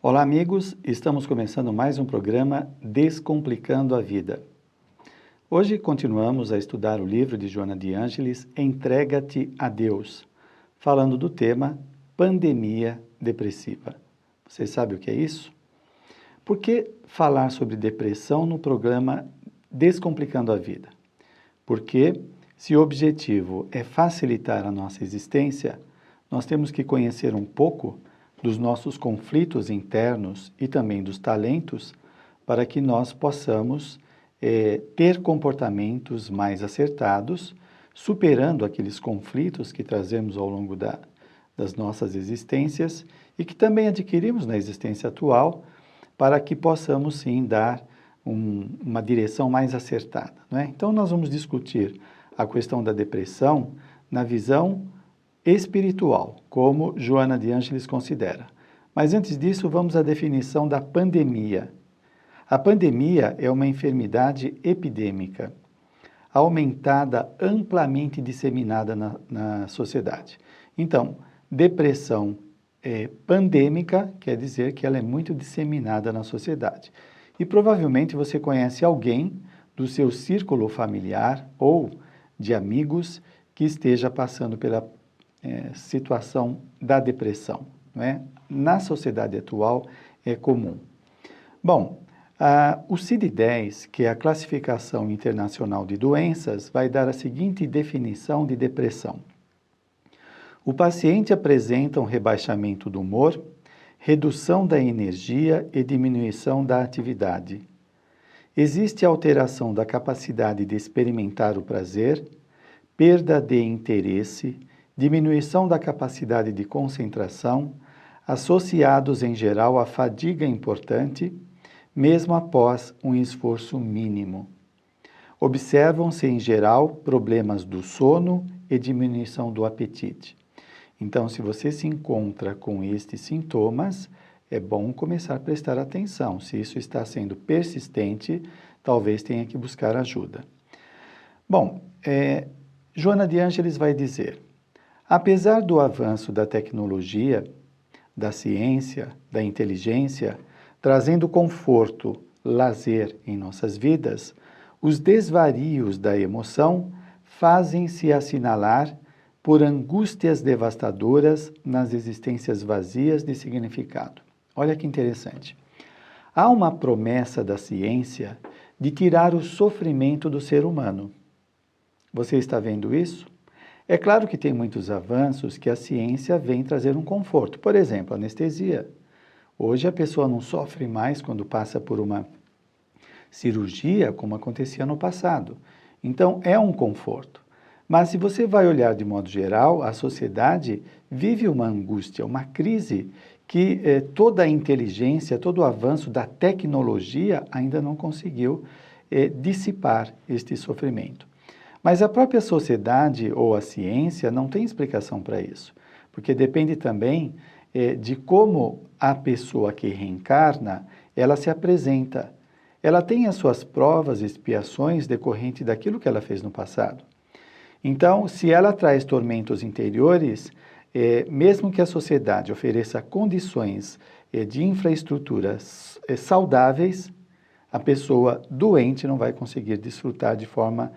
Olá, amigos! Estamos começando mais um programa Descomplicando a Vida. Hoje continuamos a estudar o livro de Joana de Ângelis, Entrega-te a Deus, falando do tema Pandemia Depressiva. Você sabe o que é isso? Por que falar sobre depressão no programa Descomplicando a Vida? Porque, se o objetivo é facilitar a nossa existência, nós temos que conhecer um pouco dos nossos conflitos internos e também dos talentos, para que nós possamos ter comportamentos mais acertados, superando aqueles conflitos que trazemos ao longo das nossas existências e que também adquirimos na existência atual, para que possamos sim dar uma direção mais acertada, não é? Então nós vamos discutir a questão da depressão na visão espiritual, como Joana de Ângelis considera. Mas antes disso, vamos à definição da pandemia. A pandemia é uma enfermidade epidêmica, aumentada, amplamente disseminada na sociedade. Então, depressão pandêmica quer dizer que ela é muito disseminada na sociedade. E provavelmente você conhece alguém do seu círculo familiar ou de amigos que esteja passando pela situação da depressão, não é? Na sociedade atual é comum. Bom, o CID-10, que é a Classificação Internacional de Doenças, vai dar a seguinte definição de depressão. O paciente apresenta um rebaixamento do humor, redução da energia e diminuição da atividade. Existe alteração da capacidade de experimentar o prazer, perda de interesse, diminuição da capacidade de concentração, associados em geral à fadiga importante, mesmo após um esforço mínimo. Observam-se em geral problemas do sono e diminuição do apetite. Então, se você se encontra com estes sintomas, é bom começar a prestar atenção. Se isso está sendo persistente, talvez tenha que buscar ajuda. Bom, Joana de Ângelis vai dizer: apesar do avanço da tecnologia, da ciência, da inteligência, trazendo conforto, lazer em nossas vidas, os desvarios da emoção fazem-se assinalar por angústias devastadoras nas existências vazias de significado. Olha que interessante. Há uma promessa da ciência de tirar o sofrimento do ser humano. Você está vendo isso? É claro que tem muitos avanços que a ciência vem trazer um conforto. Por exemplo, anestesia. Hoje a pessoa não sofre mais quando passa por uma cirurgia, como acontecia no passado. Então, é um conforto. Mas se você vai olhar de modo geral, a sociedade vive uma angústia, uma crise que toda a inteligência, todo o avanço da tecnologia ainda não conseguiu dissipar este sofrimento. Mas a própria sociedade ou a ciência não tem explicação para isso, porque depende também de como a pessoa que reencarna, ela se apresenta. Ela tem as suas provas e expiações decorrentes daquilo que ela fez no passado. Então, se ela traz tormentos interiores, mesmo que a sociedade ofereça condições de infraestruturas saudáveis, a pessoa doente não vai conseguir desfrutar de forma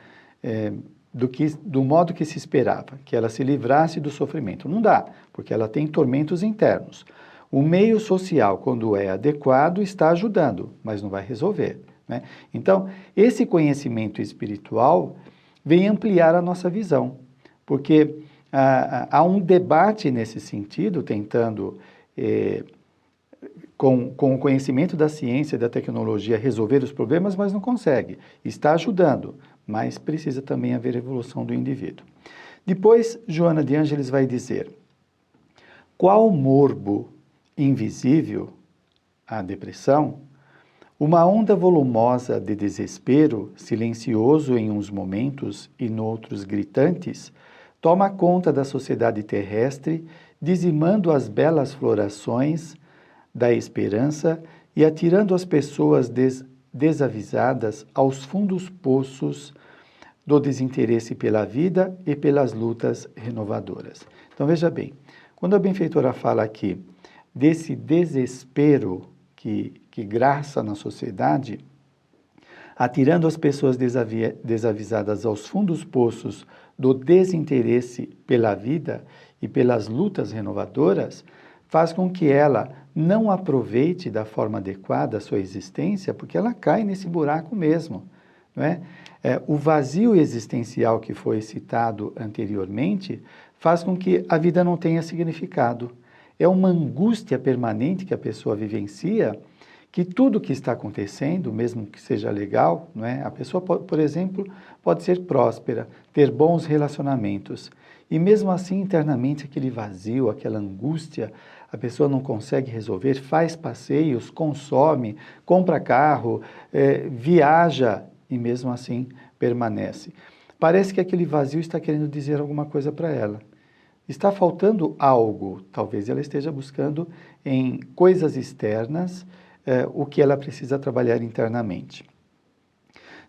do modo que se esperava, que ela se livrasse do sofrimento. Não dá, porque ela tem tormentos internos. O meio social, quando é adequado, está ajudando, mas não vai resolver, né? Então, esse conhecimento espiritual vem ampliar a nossa visão, porque há um debate nesse sentido, tentando, com o conhecimento da ciência e da tecnologia, resolver os problemas, mas não consegue. Está ajudando, mas precisa também haver evolução do indivíduo. Depois, Joana de Ângelis vai dizer: qual morbo invisível, a depressão, uma onda volumosa de desespero, silencioso em uns momentos e noutros gritantes, toma conta da sociedade terrestre, dizimando as belas florações da esperança e atirando as pessoas desavisadas aos fundos poços do desinteresse pela vida e pelas lutas renovadoras. Então veja bem, quando a benfeitora fala aqui desse desespero que graça na sociedade, atirando as pessoas desavisadas aos fundos poços do desinteresse pela vida e pelas lutas renovadoras, faz com que ela não aproveite da forma adequada a sua existência, porque ela cai nesse buraco mesmo, não é? O vazio existencial que foi citado anteriormente faz com que a vida não tenha significado. É uma angústia permanente que a pessoa vivencia, que tudo que está acontecendo, mesmo que seja legal, não é? A pessoa, por exemplo, pode ser próspera, ter bons relacionamentos, e mesmo assim, internamente, aquele vazio, aquela angústia, a pessoa não consegue resolver, faz passeios, consome, compra carro, viaja, e mesmo assim permanece. Parece que aquele vazio está querendo dizer alguma coisa para ela. Está faltando algo, talvez ela esteja buscando em coisas externas, o que ela precisa trabalhar internamente.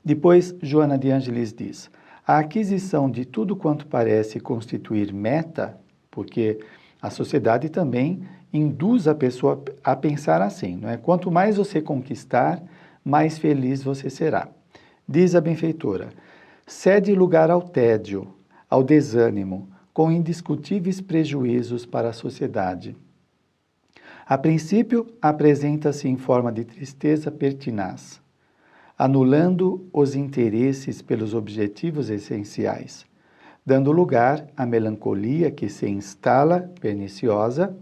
Depois, Joana de Ângeles diz, a aquisição de tudo quanto parece constituir meta, porque a sociedade também induz a pessoa a pensar assim, não é? Quanto mais você conquistar, mais feliz você será. Diz a benfeitora, cede lugar ao tédio, ao desânimo, com indiscutíveis prejuízos para a sociedade. A princípio, apresenta-se em forma de tristeza pertinaz, anulando os interesses pelos objetivos essenciais, dando lugar à melancolia que se instala, perniciosa,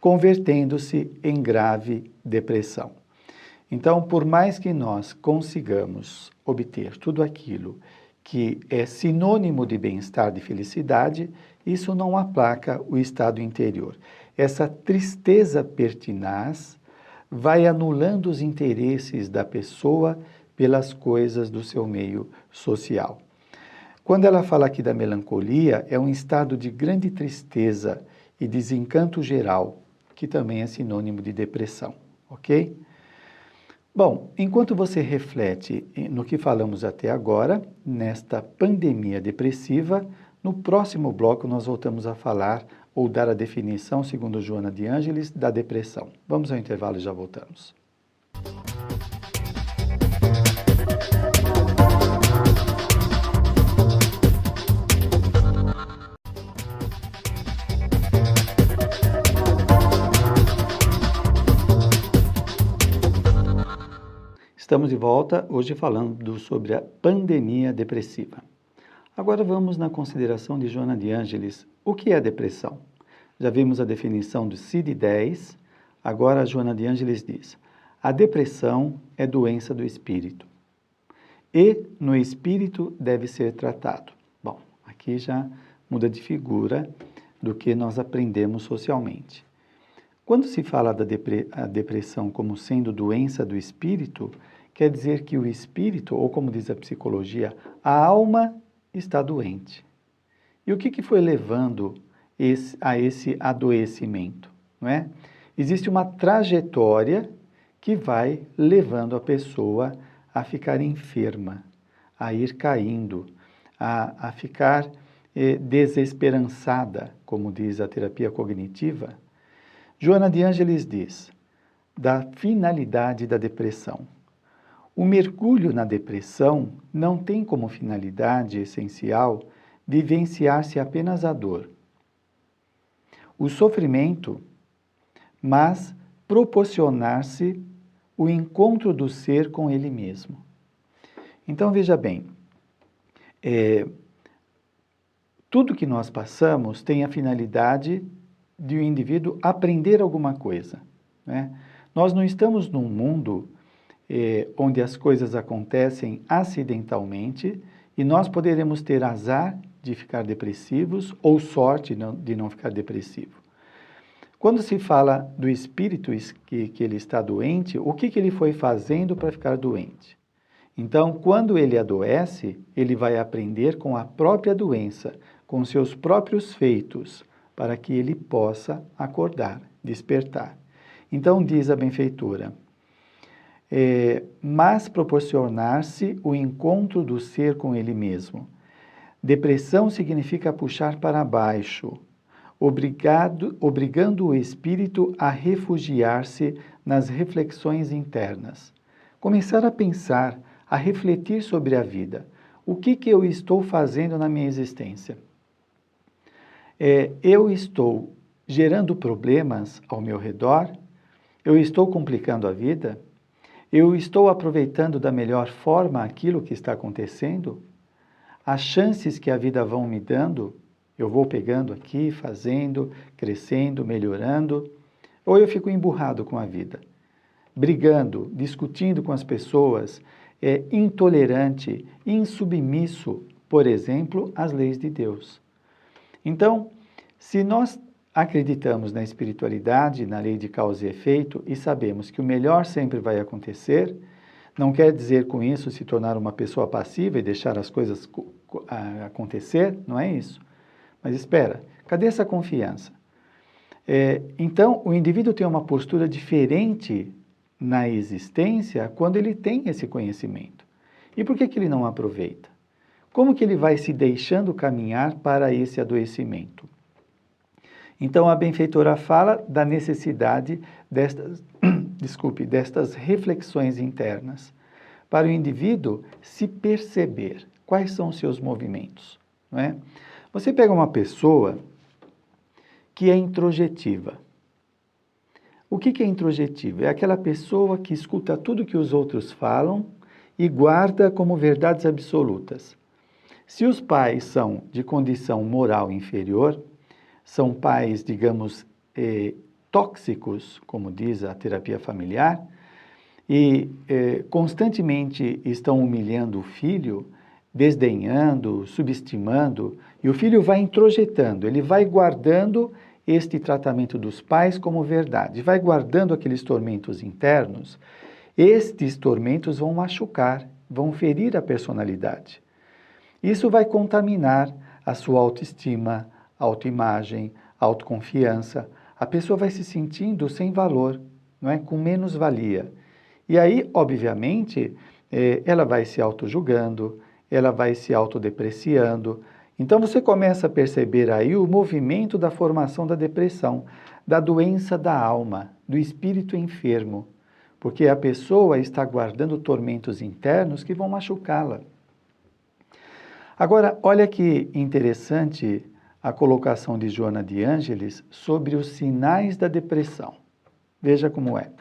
convertendo-se em grave depressão. Então, por mais que nós consigamos obter tudo aquilo que é sinônimo de bem-estar, de felicidade, isso não aplaca o estado interior. Essa tristeza pertinaz vai anulando os interesses da pessoa pelas coisas do seu meio social. Quando ela fala aqui da melancolia, é um estado de grande tristeza e desencanto geral, que também é sinônimo de depressão, ok? Bom, enquanto você reflete no que falamos até agora, nesta pandemia depressiva, no próximo bloco nós voltamos a falar ou dar a definição, segundo Joana de Ângeles, da depressão. Vamos ao intervalo e já voltamos. Estamos de volta, hoje falando sobre a pandemia depressiva. Agora vamos na consideração de Joana de Ângeles. O que é depressão? Já vimos a definição do CID-10, agora a Joana de Ângeles diz, a depressão é doença do espírito e no espírito deve ser tratado. Bom, aqui já muda de figura do que nós aprendemos socialmente. Quando se fala da depressão como sendo doença do espírito, quer dizer que o espírito, ou como diz a psicologia, a alma está doente. E o que foi levando a esse adoecimento? Não é? Existe uma trajetória que vai levando a pessoa a ficar enferma, a ir caindo, a ficar desesperançada, como diz a terapia cognitiva. Joana de Ângeles diz, da finalidade da depressão. O mergulho na depressão não tem como finalidade essencial vivenciar-se apenas a dor, o sofrimento, mas proporcionar-se o encontro do ser com ele mesmo. Então, veja bem, tudo que nós passamos tem a finalidade de o indivíduo aprender alguma coisa, né? Nós não estamos num mundo onde as coisas acontecem acidentalmente e nós poderemos ter azar de ficar depressivos ou sorte de não ficar depressivo. Quando se fala do espírito que ele está doente, o que ele foi fazendo para ficar doente? Então, quando ele adoece, ele vai aprender com a própria doença, com seus próprios feitos, para que ele possa acordar, despertar. Então, diz a benfeitora, mas proporcionar-se o encontro do ser com ele mesmo. Depressão significa puxar para baixo, obrigando o espírito a refugiar-se nas reflexões internas. Começar a pensar, a refletir sobre a vida. O que eu estou fazendo na minha existência? Eu estou gerando problemas ao meu redor? Eu estou complicando a vida? Eu estou aproveitando da melhor forma aquilo que está acontecendo? As chances que a vida vão me dando, eu vou pegando aqui, fazendo, crescendo, melhorando, ou eu fico emburrado com a vida, brigando, discutindo com as pessoas, intolerante, insubmisso, por exemplo, às leis de Deus. Então, se nós acreditamos na espiritualidade, na lei de causa e efeito, e sabemos que o melhor sempre vai acontecer, não quer dizer com isso se tornar uma pessoa passiva e deixar as coisas acontecer, não é isso. Mas espera, cadê essa confiança? Então, o indivíduo tem uma postura diferente na existência quando ele tem esse conhecimento. E por que ele não aproveita? Como que ele vai se deixando caminhar para esse adoecimento? Então, a benfeitora fala da necessidade destas reflexões internas, para o indivíduo se perceber quais são os seus movimentos. Não é? Você pega uma pessoa que é introjetiva. O que é introjetivo? É aquela pessoa que escuta tudo que os outros falam e guarda como verdades absolutas. Se os pais são de condição moral inferior, são pais, digamos, tóxicos, como diz a terapia familiar, e constantemente estão humilhando o filho, desdenhando, subestimando, e o filho vai introjetando, ele vai guardando este tratamento dos pais como verdade, vai guardando aqueles tormentos internos. Estes tormentos vão machucar, vão ferir a personalidade. Isso vai contaminar a sua autoestima, autoimagem, autoconfiança. A pessoa vai se sentindo sem valor, não é? Com menos-valia. E aí, obviamente, ela vai se auto-julgando, ela vai se autodepreciando. Então, você começa a perceber aí o movimento da formação da depressão, da doença da alma, do espírito enfermo, porque a pessoa está guardando tormentos internos que vão machucá-la. Agora, olha que interessante a colocação de Joana de Ângelis sobre os sinais da depressão. Veja como é.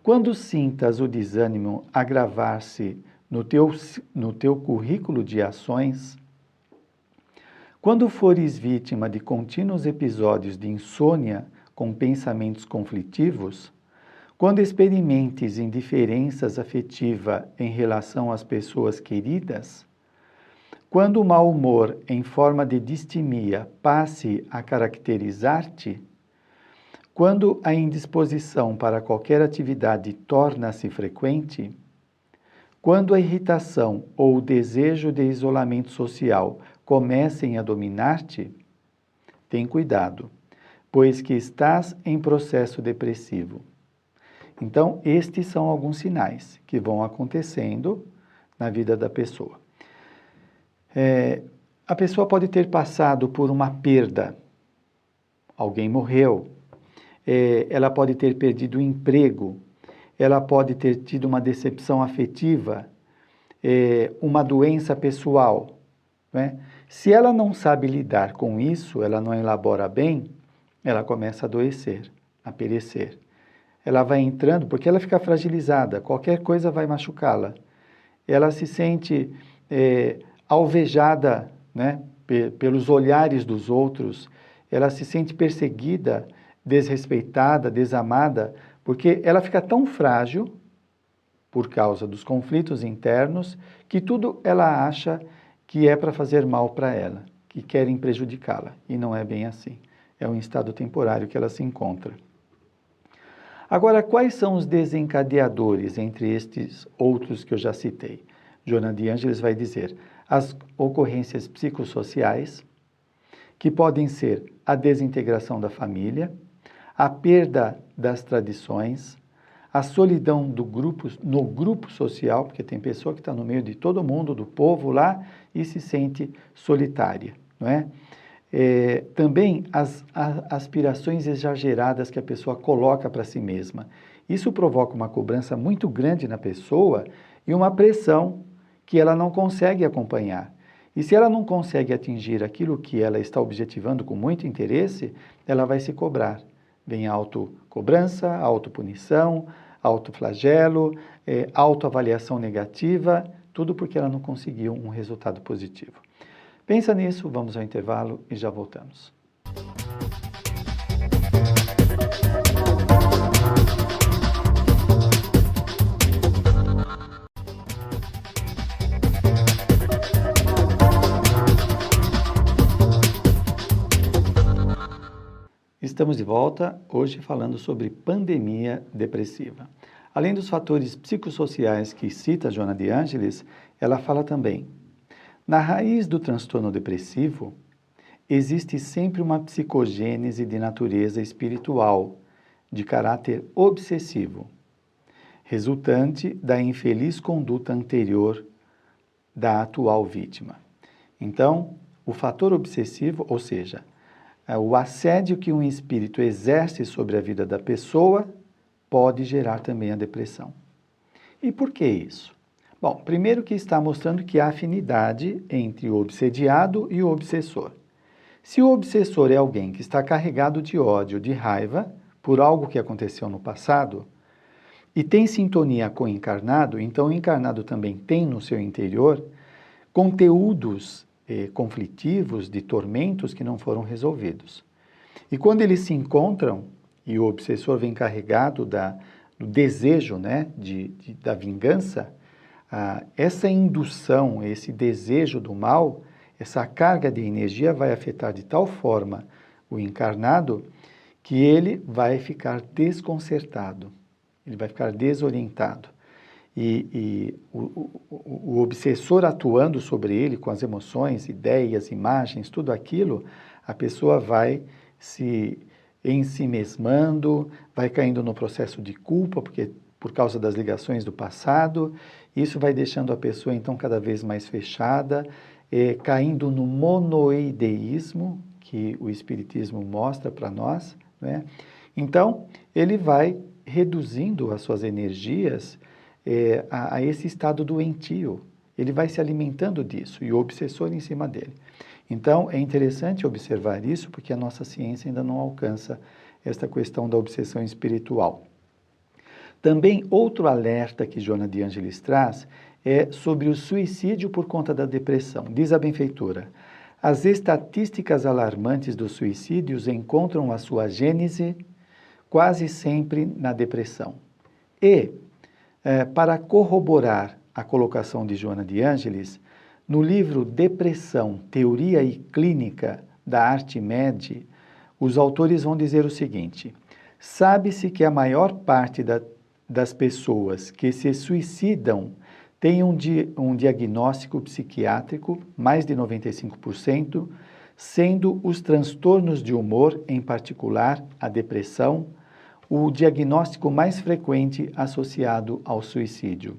Quando sintas o desânimo agravar-se no teu currículo de ações, quando fores vítima de contínuos episódios de insônia com pensamentos conflitivos, quando experimentes indiferença afetiva em relação às pessoas queridas, quando o mau humor em forma de distimia passe a caracterizar-te, quando a indisposição para qualquer atividade torna-se frequente, quando a irritação ou o desejo de isolamento social comecem a dominar-te, tem cuidado, pois que estás em processo depressivo. Então, estes são alguns sinais que vão acontecendo na vida da pessoa. A pessoa pode ter passado por uma perda, alguém morreu, ela pode ter perdido o emprego, ela pode ter tido uma decepção afetiva, uma doença pessoal, né? Se ela não sabe lidar com isso, ela não elabora bem, ela começa a adoecer, a perecer. Ela vai entrando, porque ela fica fragilizada, qualquer coisa vai machucá-la. Ela se sente alvejada, né, pelos olhares dos outros, ela se sente perseguida, desrespeitada, desamada, porque ela fica tão frágil, por causa dos conflitos internos, que tudo ela acha que é para fazer mal para ela, que querem prejudicá-la, e não é bem assim. É um estado temporário que ela se encontra. Agora, quais são os desencadeadores entre estes outros que eu já citei? Joana de Ângelis vai dizer, as ocorrências psicossociais, que podem ser a desintegração da família, a perda das tradições, a solidão no grupo social, porque tem pessoa que está no meio de todo mundo, do povo lá, e se sente solitária, não é? Também as aspirações exageradas que a pessoa coloca para si mesma. Isso provoca uma cobrança muito grande na pessoa e uma pressão que ela não consegue acompanhar. E se ela não consegue atingir aquilo que ela está objetivando com muito interesse, ela vai se cobrar. Vem autocobrança, autopunição, autoflagelo, autoavaliação negativa, tudo porque ela não conseguiu um resultado positivo. Pensa nisso, vamos ao intervalo e já voltamos. Estamos de volta, hoje falando sobre pandemia depressiva. Além dos fatores psicossociais que cita Joana de Ângelis, ela fala também: na raiz do transtorno depressivo, existe sempre uma psicogênese de natureza espiritual, de caráter obsessivo, resultante da infeliz conduta anterior da atual vítima. Então, o fator obsessivo, ou seja, o assédio que um espírito exerce sobre a vida da pessoa, pode gerar também a depressão. E por que isso? Bom, primeiro que está mostrando que há afinidade entre o obsediado e o obsessor. Se o obsessor é alguém que está carregado de ódio, de raiva, por algo que aconteceu no passado, e tem sintonia com o encarnado, então o encarnado também tem no seu interior conteúdos conflitivos, de tormentos que não foram resolvidos. E quando eles se encontram, e o obsessor vem carregado do desejo, né, da vingança, essa indução, esse desejo do mal, essa carga de energia vai afetar de tal forma o encarnado que ele vai ficar desconcertado, ele vai ficar desorientado. E o obsessor atuando sobre ele com as emoções, ideias, imagens, tudo aquilo, a pessoa vai se ensimesmando, vai caindo no processo de culpa, porque por causa das ligações do passado, isso vai deixando a pessoa então cada vez mais fechada, caindo no monoideísmo, que o Espiritismo mostra para nós, né? Então, ele vai reduzindo as suas energias a esse estado doentio. Ele vai se alimentando disso e o obsessor em cima dele. Então, é interessante observar isso porque a nossa ciência ainda não alcança esta questão da obsessão espiritual. Também outro alerta que Joana de Ângelis traz é sobre o suicídio por conta da depressão. Diz a benfeitora: as estatísticas alarmantes dos suicídios encontram a sua gênese quase sempre na depressão. E para corroborar a colocação de Joana de Ângelis, no livro Depressão, Teoria e Clínica da Artmed, os autores vão dizer o seguinte: sabe-se que a maior parte das pessoas que se suicidam têm um diagnóstico psiquiátrico, mais de 95%, sendo os transtornos de humor, em particular a depressão, o diagnóstico mais frequente associado ao suicídio.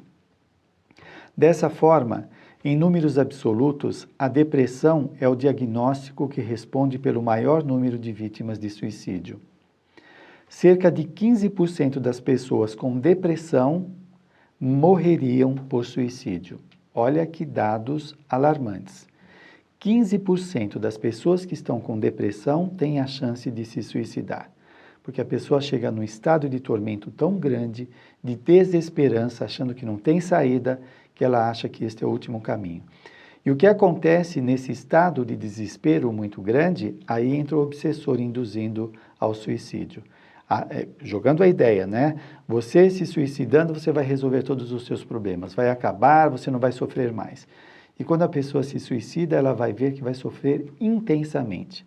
Dessa forma, em números absolutos, a depressão é o diagnóstico que responde pelo maior número de vítimas de suicídio. Cerca de 15% das pessoas com depressão morreriam por suicídio. Olha que dados alarmantes. 15% das pessoas que estão com depressão têm a chance de se suicidar. Porque a pessoa chega num estado de tormento tão grande, de desesperança, achando que não tem saída, que ela acha que este é o último caminho. E o que acontece nesse estado de desespero muito grande, aí entra o obsessor induzindo ao suicídio. Jogando a ideia, né? Você se suicidando, você vai resolver todos os seus problemas, vai acabar, você não vai sofrer mais. E quando a pessoa se suicida, ela vai ver que vai sofrer intensamente.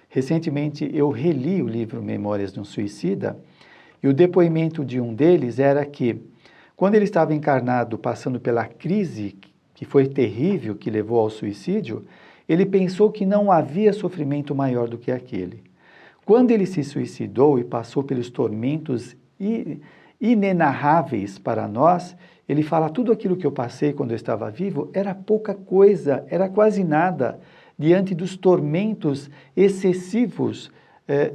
Recentemente, eu reli o livro Memórias de um Suicida, e o depoimento de um deles era que, quando ele estava encarnado, passando pela crise que foi terrível, que levou ao suicídio, ele pensou que não havia sofrimento maior do que aquele. Quando ele se suicidou e passou pelos tormentos inenarráveis para nós, ele fala: tudo aquilo que eu passei quando eu estava vivo era pouca coisa, era quase nada, diante dos tormentos excessivos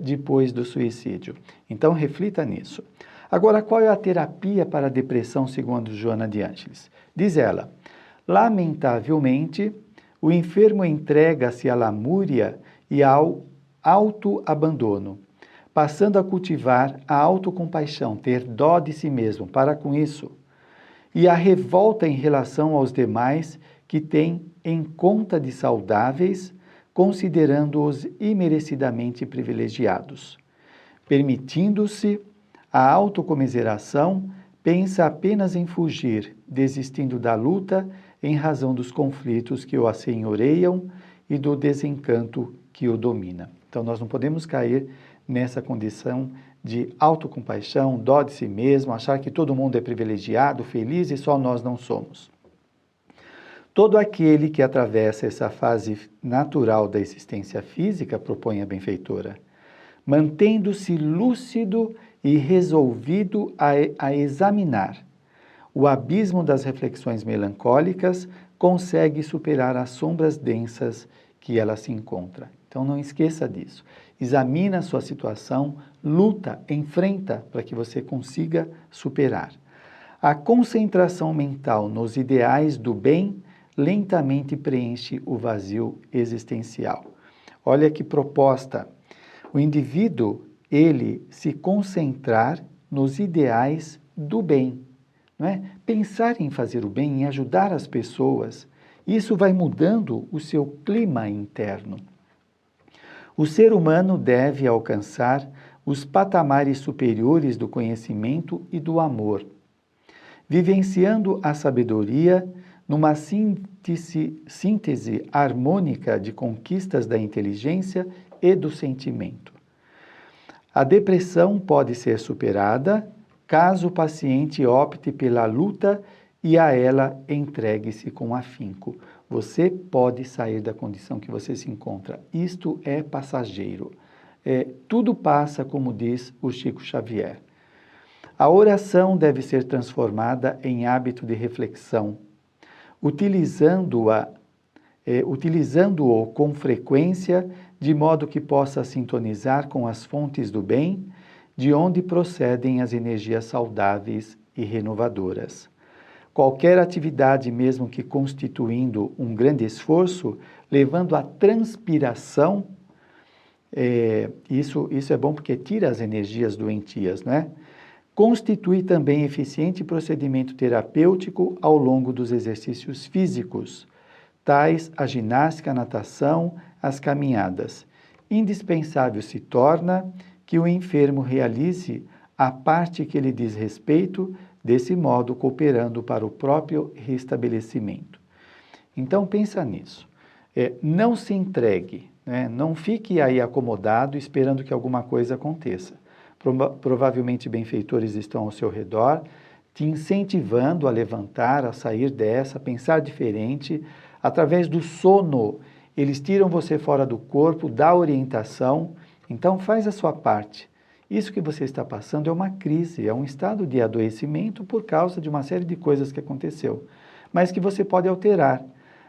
depois do suicídio. Então, reflita nisso. Agora, qual é a terapia para a depressão segundo Joana de Ângeles? Diz ela, lamentavelmente, o enfermo entrega-se à lamúria e ao autoabandono, passando a cultivar a autocompaixão, ter dó de si mesmo, para com isso, e a revolta em relação aos demais que têm em conta de saudáveis, considerando-os imerecidamente privilegiados. Permitindo-se a autocomiseração, pensa apenas em fugir, desistindo da luta em razão dos conflitos que o assenhoreiam e do desencanto que o domina. Então, nós não podemos cair nessa condição de autocompaixão, dó de si mesmo, achar que todo mundo é privilegiado, feliz e só nós não somos. Todo aquele que atravessa essa fase natural da existência física, propõe a benfeitora, mantendo-se lúcido e resolvido a examinar o abismo das reflexões melancólicas, consegue superar as sombras densas que ela se encontra. Então não esqueça disso. Examina a sua situação, luta, enfrenta para que você consiga superar. A concentração mental nos ideais do bem lentamente preenche o vazio existencial. Olha que proposta. O indivíduo, ele se concentrar nos ideais do bem, não é? Pensar em fazer o bem, em ajudar as pessoas, isso vai mudando o seu clima interno. O ser humano deve alcançar os patamares superiores do conhecimento e do amor, vivenciando a sabedoria numa síntese harmônica de conquistas da inteligência e do sentimento. A depressão pode ser superada caso o paciente opte pela luta e a ela entregue-se com afinco. Você pode sair da condição que você se encontra. Isto é passageiro. Tudo passa, como diz o Chico Xavier. A oração deve ser transformada em hábito de reflexão, utilizando-o com frequência, de modo que possa sintonizar com as fontes do bem, de onde procedem as energias saudáveis e renovadoras. Qualquer atividade, mesmo que constituindo um grande esforço, levando à transpiração, isso é bom porque tira as energias doentias, não é? Constitui também eficiente procedimento terapêutico ao longo dos exercícios físicos, tais a ginástica, a natação, as caminhadas. Indispensável se torna que o enfermo realize a parte que lhe diz respeito, desse modo cooperando para o próprio restabelecimento. Então pensa nisso. Não se entregue, né? Não fique aí acomodado esperando que alguma coisa aconteça. Provavelmente benfeitores estão ao seu redor, te incentivando a levantar, a sair dessa, a pensar diferente. Através do sono, eles tiram você fora do corpo, dá orientação. Então faz a sua parte. Isso que você está passando é uma crise, é um estado de adoecimento por causa de uma série de coisas que aconteceu, mas que você pode alterar.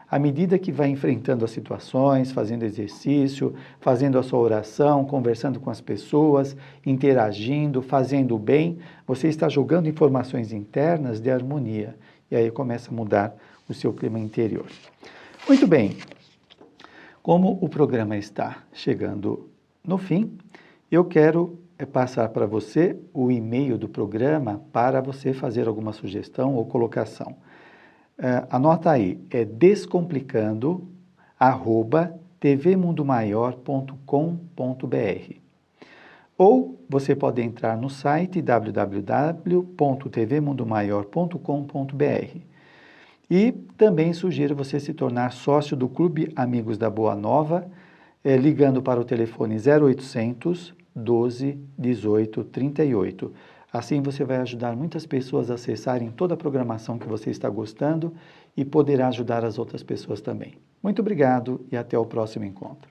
À medida que vai enfrentando as situações, fazendo exercício, fazendo a sua oração, conversando com as pessoas, interagindo, fazendo o bem, você está jogando informações internas de harmonia. E aí começa a mudar o seu clima interior. Muito bem. Como o programa está chegando no fim, eu quero passar para você o e-mail do programa para você fazer alguma sugestão ou colocação. Anota aí, é descomplicando@tvmundomaior.com.br. Ou você pode entrar no site www.tvmundomaior.com.br. E também sugiro você se tornar sócio do Clube Amigos da Boa Nova, ligando para o telefone 0800 12 18 38. Assim você vai ajudar muitas pessoas a acessarem toda a programação que você está gostando e poderá ajudar as outras pessoas também. Muito obrigado e até o próximo encontro.